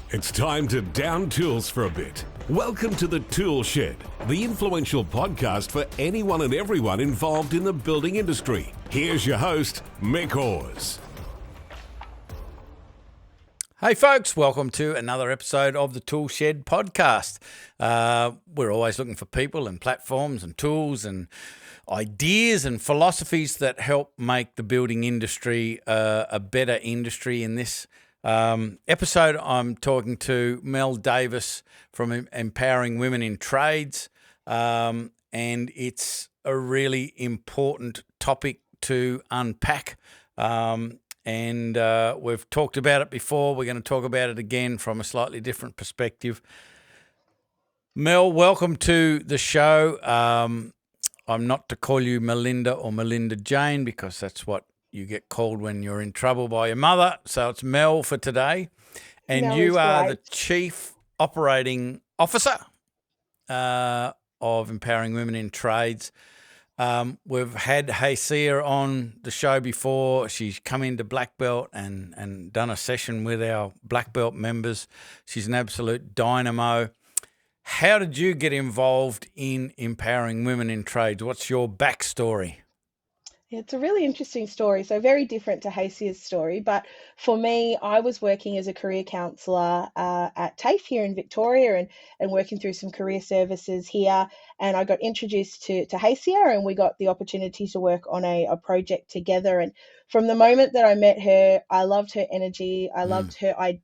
It's time to down tools for a bit. Welcome to the Toolshed, the influential podcast for anyone and everyone involved in the building industry. Here's your host, Mick Hawes. Hey folks, welcome to another episode of the Toolshed podcast. We're always looking for people and platforms and tools and ideas and philosophies that help make the building industry a better industry. In this episode, I'm talking to Mel Davis from Empowering Women in Trades, and it's a really important topic to unpack. And we've talked about it before. We're going to talk about it again from a slightly different perspective. Mel, welcome to the show. I'm not to call you Melinda or Melinda Jane because that's what you get called when you're in trouble by your mother. So it's Mel for today. And Mel you are great. the Chief Operating Officer of Empowering Women in Trades. We've had Haysia on the show before. She's come into Black Belt and done a session with our Black Belt members. She's an absolute dynamo. How did you get involved in Empowering Women in Trades? What's your backstory? It's a really interesting story. So very different to Haysia's story. But for me, I was working as a career counsellor at TAFE here in Victoria and working through some career services here. And I got introduced to Haysia and we got the opportunity to work on a project together. And from the moment that I met her, I loved her energy. I loved her idea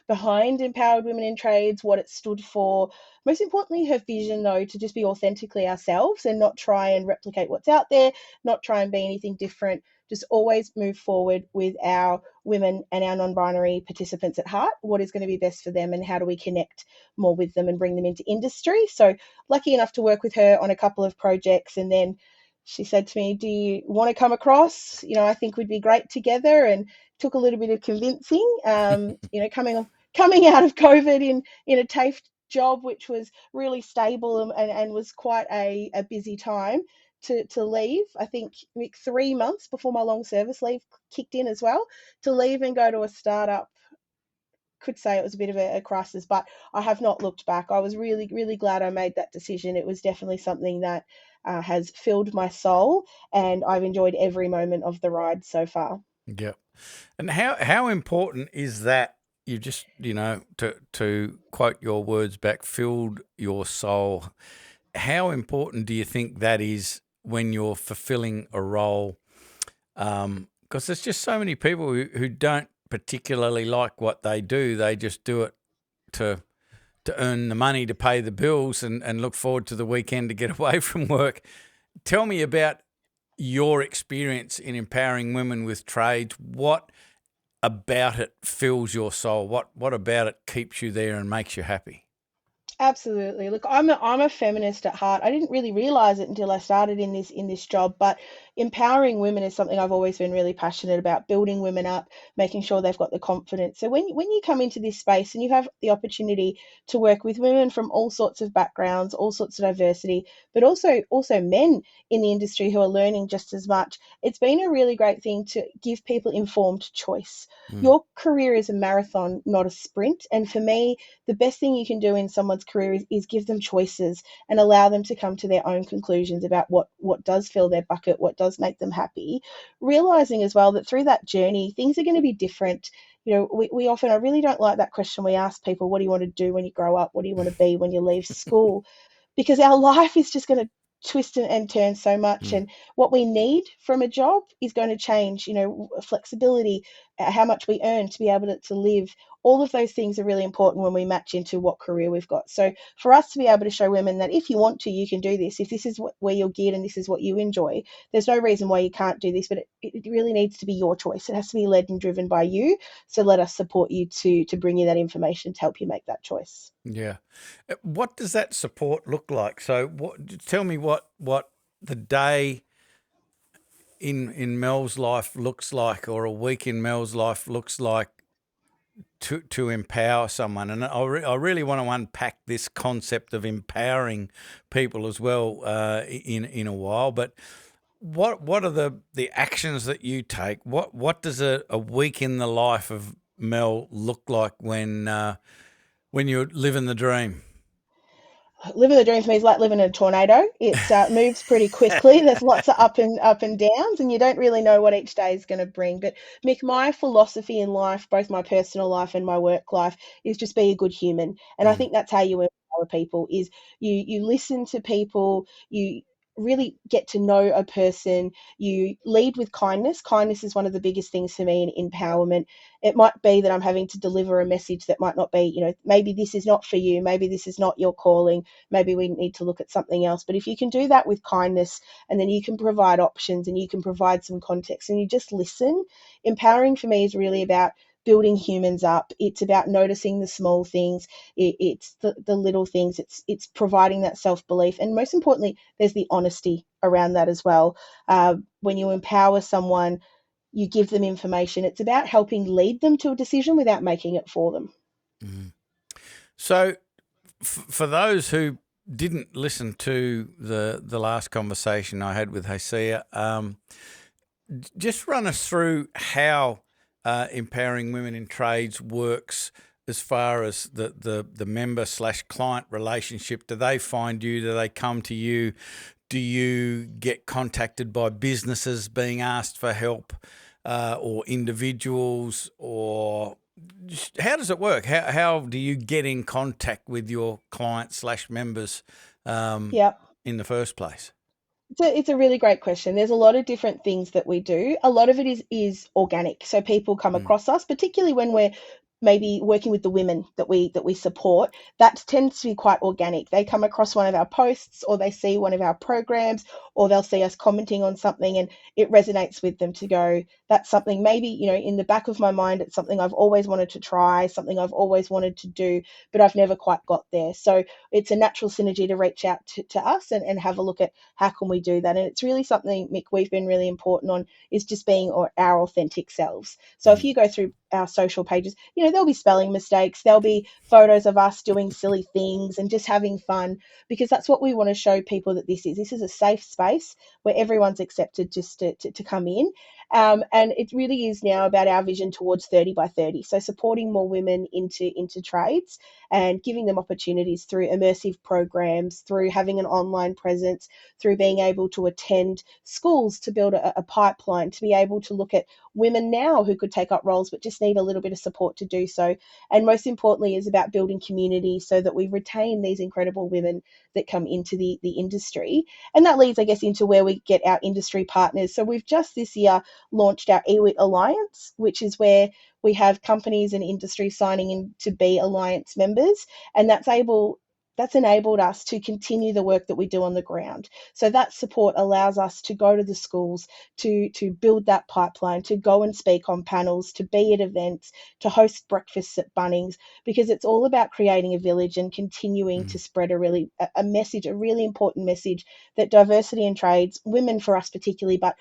behind Empowered Women in Trades, what it stood for. Most importantly, her vision, though, to just be authentically ourselves and not try and replicate what's out there, not try and be anything different, just always move forward with our women and our non-binary participants at heart, what is going to be best for them and how do we connect more with them and bring them into industry. So lucky enough to work with her on a couple of projects, and then she said to me, do you want to come across? I think we'd be great together, and took a little bit of convincing, coming out of COVID in a TAFE job, which was really stable and was quite a busy time to leave. I think 3 months before my long service leave kicked in as well, to leave and go to a startup. Could say it was a bit of a crisis, but I have not looked back. I was really, really glad I made that decision. It was definitely something that has filled my soul, and I've enjoyed every moment of the ride so far. Yeah. And how important is that? You just, to quote your words back, filled your soul. How important do you think that is when you're fulfilling a role? Because there's just so many people who don't particularly like what they do. They just do it to earn the money to pay the bills and look forward to the weekend to get away from work. Tell me about your experience in empowering women with trades. What about it fills your soul? What about it keeps you there and makes you happy? Absolutely. Look, I'm a feminist at heart. I didn't really realize it until I started in this job, but empowering women is something I've always been really passionate about, building women up, making sure they've got the confidence. So when you come into this space and you have the opportunity to work with women from all sorts of backgrounds, all sorts of diversity, but also men in the industry who are learning just as much, it's been a really great thing to give people informed choice. Your career is a marathon, not a sprint. And for me, the best thing you can do in someone's career is give them choices and allow them to come to their own conclusions about what does fill their bucket, what does make them happy. Realizing as well that through that journey, things are going to be different. We often, I really don't like that question we ask people, what do you want to do when you grow up? What do you want to be when you leave school? Because our life is just going to twist and turn so much, and what we need from a job is going to change. Flexibility, how much we earn to be able to live, all of those things are really important when we match into what career we've got. So for us to be able to show women that if you want to, you can do this. If this is where you're geared and this is what you enjoy, there's no reason why you can't do this, but it really needs to be your choice. It has to be led and driven by you. So let us support you to bring you that information to help you make that choice. Yeah. What does that support look like? So tell me what the day in Mel's life looks like, or a week in Mel's life looks like to empower someone. And I really want to unpack this concept of empowering people as well in a while. But what are the actions that you take? What does a week in the life of Mel, look like when you're living the dream? Living the dream for me is like living in a tornado. It moves pretty quickly. There's lots of up and downs, and you don't really know what each day is going to bring. But Mick, my philosophy in life, both my personal life and my work life, is just be a good human. And I Mm, think that's how you empower people. Is you listen to people, you really get to know a person, you lead with kindness. Kindness is one of the biggest things for me in empowerment. It might be that I'm having to deliver a message that might not be, maybe this is not for you, maybe this is not your calling, maybe we need to look at something else. But if you can do that with kindness, and then you can provide options and you can provide some context and you just listen, empowering for me is really about building humans up. It's about noticing the small things. It's the little things. It's providing that self-belief. And most importantly, there's the honesty around that as well. When you empower someone, you give them information. It's about helping lead them to a decision without making it for them. mm. So, for those who didn't listen to the last conversation I had with Hasia, just run us through how empowering women in trades works as far as the member / client relationship. Do they find you? Do they come to you? Do you get contacted by businesses being asked for help, or individuals, or how does it work? How do you get in contact with your clients / members Yeah. in the first place? It's a really great question. There's a lot of different things that we do. A lot of it is organic. So people come Mm, across us, particularly when we're maybe working with the women that we support. That tends to be quite organic. They come across one of our posts, or they see one of our programs, or they'll see us commenting on something, and it resonates with them to go, that's something maybe, in the back of my mind, it's something I've always wanted to try, something I've always wanted to do, but I've never quite got there. So it's a natural synergy to reach out to us and have a look at how can we do that. And it's really something, Mick, we've been really important on, is just being our authentic selves. So if mm, you go through our social pages, there'll be spelling mistakes, there'll be photos of us doing silly things and just having fun, because that's what we want to show people, that this is a safe space where everyone's accepted just to come in. And it really is now about our vision towards 30 by 30. So supporting more women into trades and giving them opportunities through immersive programs, through having an online presence, through being able to attend schools to build a pipeline, to be able to look at women now who could take up roles but just need a little bit of support to do so. And most importantly is about building community so that we retain these incredible women that come into the industry. And that leads, I guess, into where we get our industry partners. So we've just this year launched our EWIT Alliance, which is where we have companies and industry signing in to be alliance members, and that's enabled us to continue the work that we do on the ground. So that support allows us to go to the schools, to build that pipeline, to go and speak on panels, to be at events, to host breakfasts at Bunnings, because it's all about creating a village and continuing to mm. spread a message, a really important message, that diversity in trades, women for us particularly, but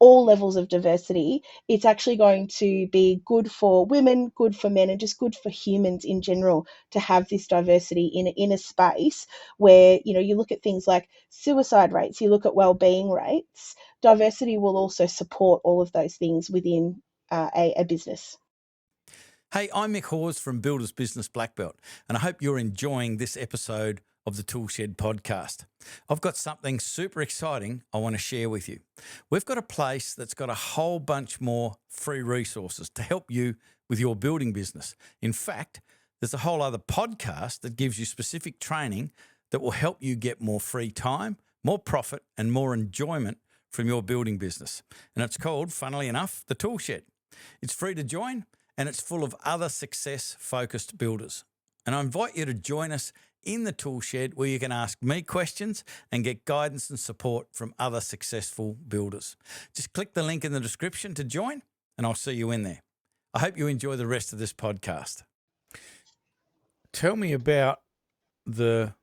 all levels of diversity, it's actually going to be good for women, good for men, and just good for humans in general to have this diversity in a space where, you look at things like suicide rates, you look at well-being rates. Diversity will also support all of those things within a business. Hey, I'm Mick Hawes from Builders Business Black Belt, and I hope you're enjoying this episode of the Toolshed podcast. I've got something super exciting I want to share with you. We've got a place that's got a whole bunch more free resources to help you with your building business. In fact, there's a whole other podcast that gives you specific training that will help you get more free time, more profit, and more enjoyment from your building business. And it's called, funnily enough, the Toolshed. It's free to join, and it's full of other success-focused builders. And I invite you to join us in the Toolshed, where you can ask me questions and get guidance and support from other successful builders. Just click the link in the description to join, and I'll see you in there. I hope you enjoy the rest of this podcast. Tell me about the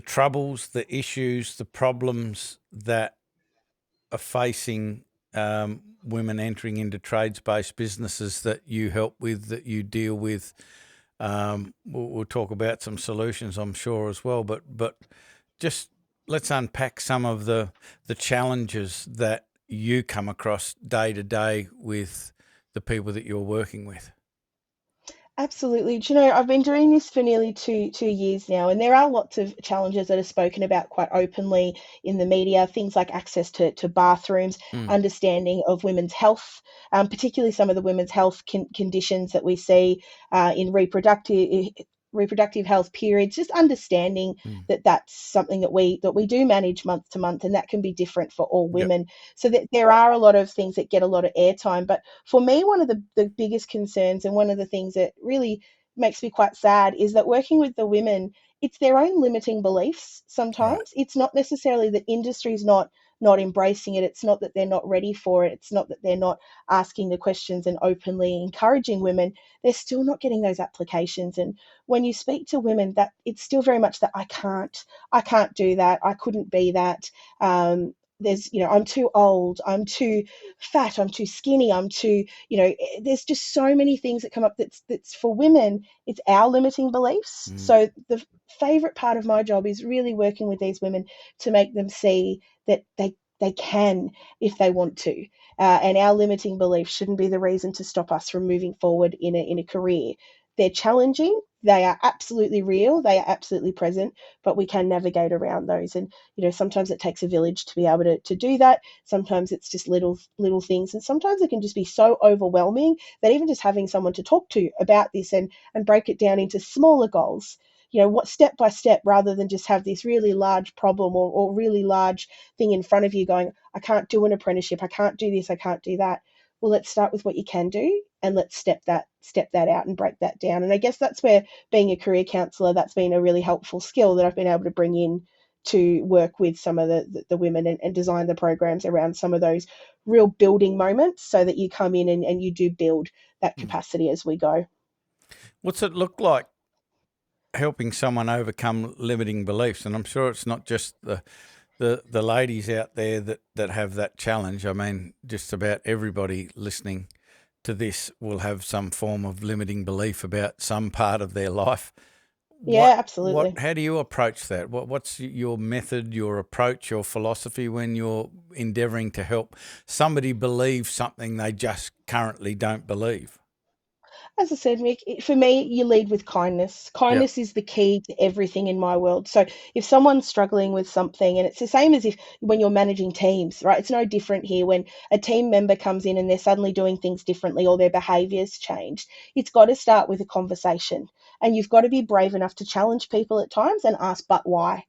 troubles, the issues, the problems that are facing women entering into trades-based businesses that you help with, that you deal with. We'll talk about some solutions, I'm sure, as well. But just let's unpack some of the challenges that you come across day to day with the people that you're working with. Absolutely. Do you know, I've been doing this for nearly two years now, and there are lots of challenges that are spoken about quite openly in the media, things like access to bathrooms, Mm, understanding of women's health, particularly some of the women's health conditions that we see in reproductive health periods, just understanding mm. that that's something that we do manage month to month, and that can be different for all Yep. women. So that there are a lot of things that get a lot of airtime, but for me, one of the biggest concerns and one of the things that really makes me quite sad is that working with the women, it's their own limiting beliefs Right. sometimes. It's not necessarily that industry's not embracing it. It's not that they're not ready for it. It's not that they're not asking the questions and openly encouraging women. They're still not getting those applications. And when you speak to women, that it's still very much that I can't do that. I couldn't be that. I'm too old, I'm too fat, I'm too skinny, I'm too, there's just so many things that come up that's for women, it's our limiting beliefs. Mm, So the favorite part of my job is really working with these women to make them see that they can if they want to. And our limiting beliefs shouldn't be the reason to stop us from moving forward in a career. They're challenging. They are absolutely real. They are absolutely present, but we can navigate around those. And sometimes it takes a village to be able to do that. Sometimes it's just little things, and sometimes it can just be so overwhelming that even just having someone to talk to about this and break it down into smaller goals, what step by step, rather than just have this really large problem or really large thing in front of you going, I can't do an apprenticeship, I can't do this, I can't do that. Well, let's start with what you can do, and let's step that out and break that down. And I guess that's where being a career counselor, that's been a really helpful skill that I've been able to bring in to work with some of the women and design the programs around some of those real building moments, so that you come in and you do build that mm. capacity as we go. What's it look like helping someone overcome limiting beliefs? And I'm sure it's not just the ladies out there that have that challenge. I mean, just about everybody listening to this will have some form of limiting belief about some part of their life. Yeah, What absolutely. how do you approach that? What's your method, your approach, your philosophy when you're endeavoring to help somebody believe something they just currently don't believe? As I said, Mick, for me, you lead with kindness. Yep. Kindness is the key to everything in my world. So if someone's struggling with something, and it's the same as if when you're managing teams, right? It's no different here when a team member comes in and they're suddenly doing things differently or their behaviors changed. It's got to start with a conversation. And you've got to be brave enough to challenge people at times and ask, but why?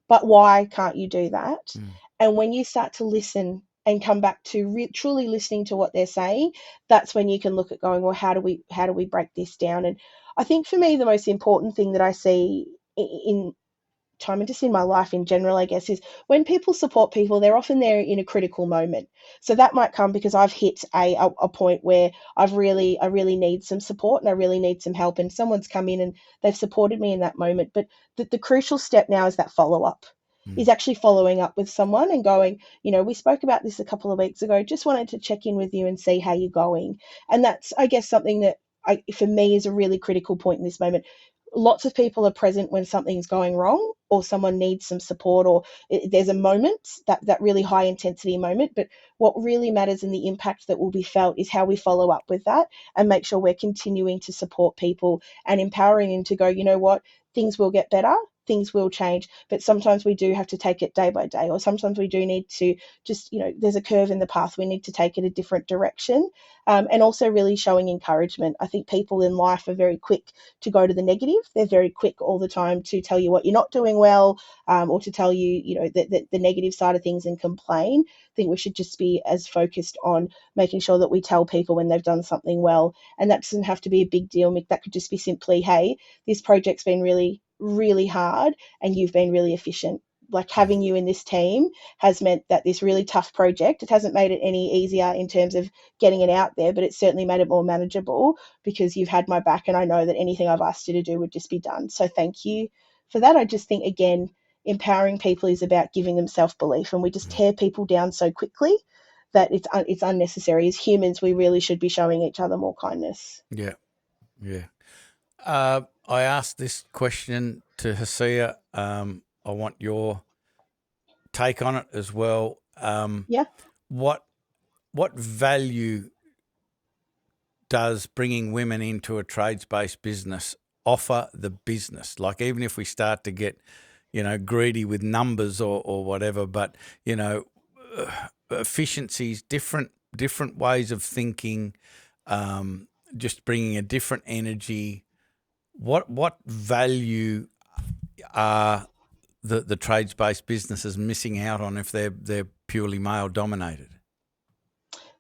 But why can't you do that? Mm, And when you start to listen and come back to truly listening to what they're saying, that's when you can look at going, well, how do we break this down? And I think for me, the most important thing that I see in time and just in my life in general, I guess, is when people support people, they're often there in a critical moment. So that might come because I've hit a point where I really need some support and I really need some help, and someone's come in and they've supported me in that moment. But the crucial step now is that follow up, mm, is actually following up with someone and going, we spoke about this a couple of weeks ago, just wanted to check in with you and see how you're going. And that's, I guess, something that for me is a really critical point in this moment. Lots of people are present when something's going wrong or someone needs some support, or there's a moment, that really high intensity moment. But what really matters and the impact that will be felt is how we follow up with that and make sure we're continuing to support people and empowering them to go, you know what, things will get better, things will change, but sometimes we do have to take it day by day, or sometimes we do need to just, there's a curve in the path, we need to take it a different direction. And also really showing encouragement. I think people in life are very quick to go to the negative. They're very quick all the time to tell you what you're not doing well, or to tell you, the negative side of things and complain. I think we should just be as focused on making sure that we tell people when they've done something well. And that doesn't have to be a big deal, Mick. That could just be simply, hey, this project's been really, really hard and you've been really efficient. Like mm. having you in this team has meant that this really tough project, it hasn't made it any easier in terms of getting it out there, but it's certainly made it more manageable because you've had my back and I know that anything I've asked you to do would just be done. So thank you for that. I just think, again, empowering people is about giving them self-belief, and we just tear people down so quickly that it's unnecessary. As humans, we really should be showing each other more kindness. Yeah. Yeah. I asked this question to Hasia. I want your take on it as well. Yeah. What value does bringing women into a trades-based business offer the business? Like, even if we start to get, greedy with numbers or whatever, but, efficiencies, different ways of thinking, just bringing a different energy. What value are the trades-based businesses missing out on if they're purely male-dominated?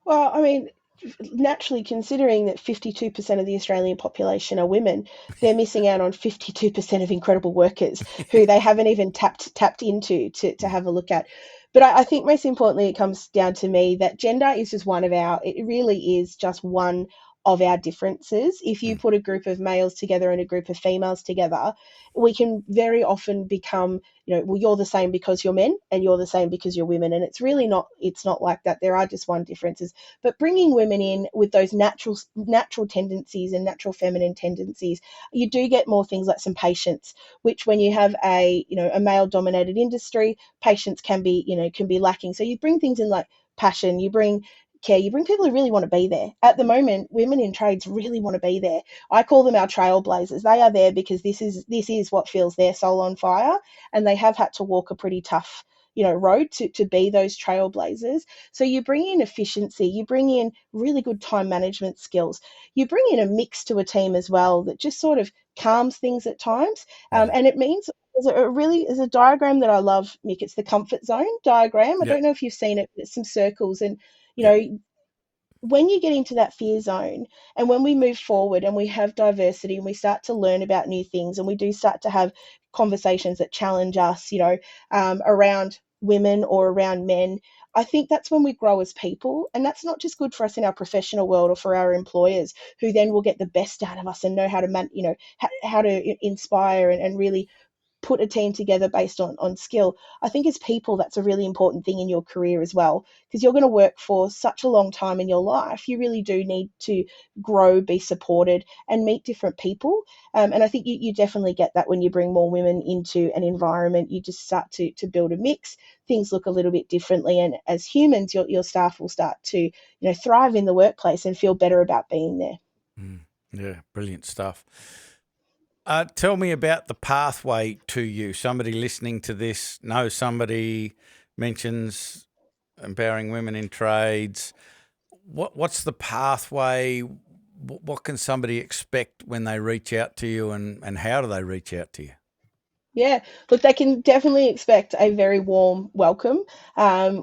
Well, I mean, naturally, considering that 52% of the Australian population are women, they're missing out on 52% of incredible workers who they haven't even tapped into to have a look at. But I think most importantly, it comes down to me that gender is just it really is just one of our differences. If you put a group of males together and a group of females together, we can very often become, well, you're the same because you're men and you're the same because you're women. And it's not like that. There are just one differences. But bringing women in with those natural tendencies and natural feminine tendencies, you do get more things like some patience, which when you have a male dominated industry, patience can be lacking. So you bring things in like passion, you bring care, you bring people who really want to be there. At the moment, women in trades really want to be there. I call them our trailblazers. They are there because this is what feels their soul on fire, and they have had to walk a pretty tough road to be those trailblazers. So you bring in efficiency, you bring in really good time management skills, you bring in a mix to a team as well that just sort of calms things at times. And it means there's a diagram that I love, Mick. It's the comfort zone diagram. I Yep. don't know if you've seen it, but it's some circles. And Yep. when you get into that fear zone and when we move forward and we have diversity and we start to learn about new things and we do start to have conversations that challenge us, around women or around men, I think that's when we grow as people. And that's not just good for us in our professional world or for our employers, who then will get the best out of us and know how to, how to inspire and really put a team together based on skill. I think as people, that's a really important thing in your career as well, because you're going to work for such a long time in your life. You really do need to grow, be supported, and meet different people. And I think you definitely get that when you bring more women into an environment. You just start to build a mix. Things look a little bit differently, and as humans, your staff will start to thrive in the workplace and feel better about being there. Yeah, brilliant stuff. Tell me about the pathway to you. Somebody listening to this knows somebody, mentions empowering women in trades. What's the pathway? What can somebody expect when they reach out to you, and how do they reach out to you? Yeah, look, they can definitely expect a very warm welcome.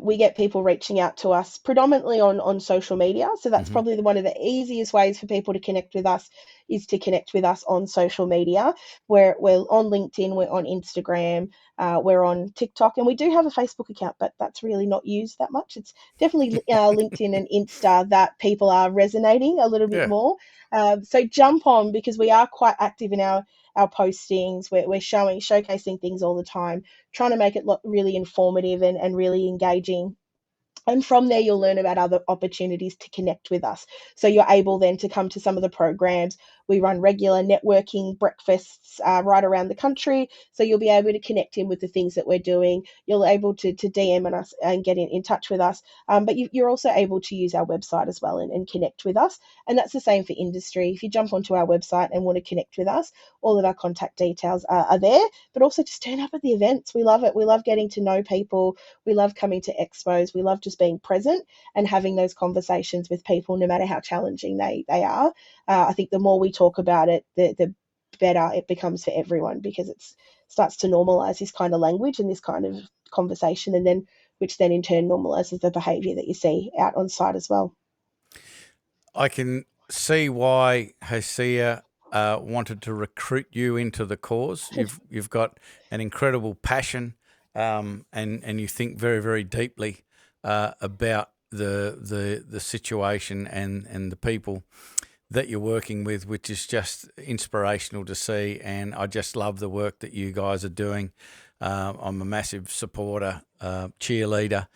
We get people reaching out to us predominantly on social media. So that's Mm-hmm. probably one of the easiest ways for people to connect with us is to connect with us on social media. We're on LinkedIn, we're on Instagram, we're on TikTok, and we do have a Facebook account, but that's really not used that much. It's definitely LinkedIn and Insta that people are resonating a little bit Yeah. more. So jump on, because we are quite active in our postings. We're showcasing things all the time, trying to make it look really informative and really engaging. And from there, you'll learn about other opportunities to connect with us. So you're able then to come to some of the programs. We run regular networking breakfasts right around the country. So you'll be able to connect in with the things that we're doing. You're able to DM on us and get in touch with us. But you're also able to use our website as well and connect with us. And that's the same for industry. If you jump onto our website and want to connect with us, all of our contact details are there. But also just turn up at the events. We love it. We love getting to know people. We love coming to expos. We love just being present and having those conversations with people, no matter how challenging they are. I think the more we talk about it, the better it becomes for everyone, because it starts to normalize this kind of language and this kind of conversation, and then which then in turn normalizes the behavior that you see out on site as well. I can see why Hosea wanted to recruit you into the cause. You've got an incredible passion, and you think very, very deeply about the situation and the people that you're working with, which is just inspirational to see. And I just love the work that you guys are doing. I'm a massive supporter, cheerleader.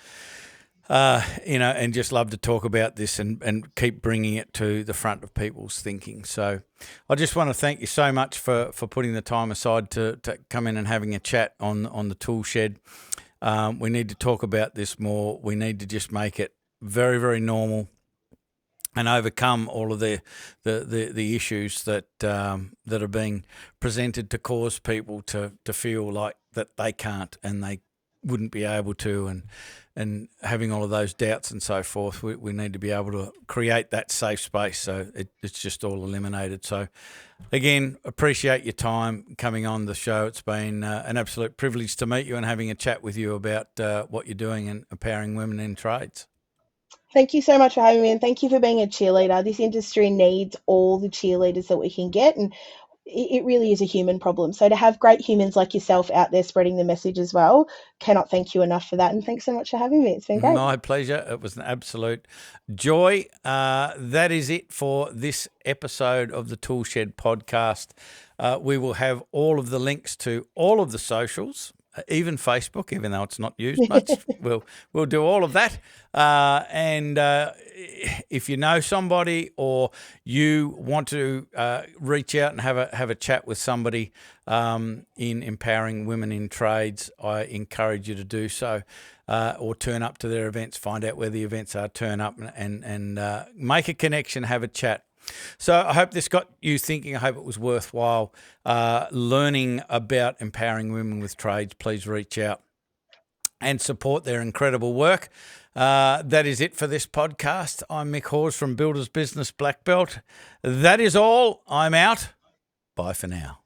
And just love to talk about this and keep bringing it to the front of people's thinking. So I just want to thank you so much for putting the time aside to come in and having a chat on the Toolshed. We need to talk about this more. We need to just make it very, very normal and overcome all of the issues that that are being presented to cause people to feel like that they can't and they wouldn't be able to, and having all of those doubts and so forth. We need to be able to create that safe space so it's just all eliminated. So again, appreciate your time coming on the show. It's been an absolute privilege to meet you and having a chat with you about what you're doing and empowering women in trades. Thank you so much for having me, and thank you for being a cheerleader. This industry needs all the cheerleaders that we can get, and it really is a human problem. So to have great humans like yourself out there spreading the message as well, cannot thank you enough for that. And thanks so much for having me. It's been great. My pleasure. It was an absolute joy. That is it for this episode of the Toolshed podcast. We will have all of the links to all of the socials, even Facebook, even though it's not used much. We'll do all of that. And if you know somebody or you want to reach out and have a chat with somebody in empowering women in trades, I encourage you to do so. Or turn up to their events, find out where the events are, turn up and make a connection, have a chat. So I hope this got you thinking. I hope it was worthwhile learning about empowering women with trades. Please reach out and support their incredible work. That is it for this podcast. I'm Mick Hawes from Builders Business Black Belt. That is all. I'm out. Bye for now.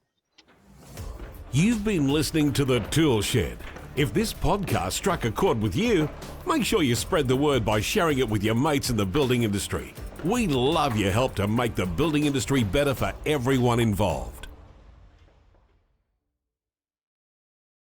You've been listening to the Toolshed. If this podcast struck a chord with you, make sure you spread the word by sharing it with your mates in the building industry. We love your help to make the building industry better for everyone involved.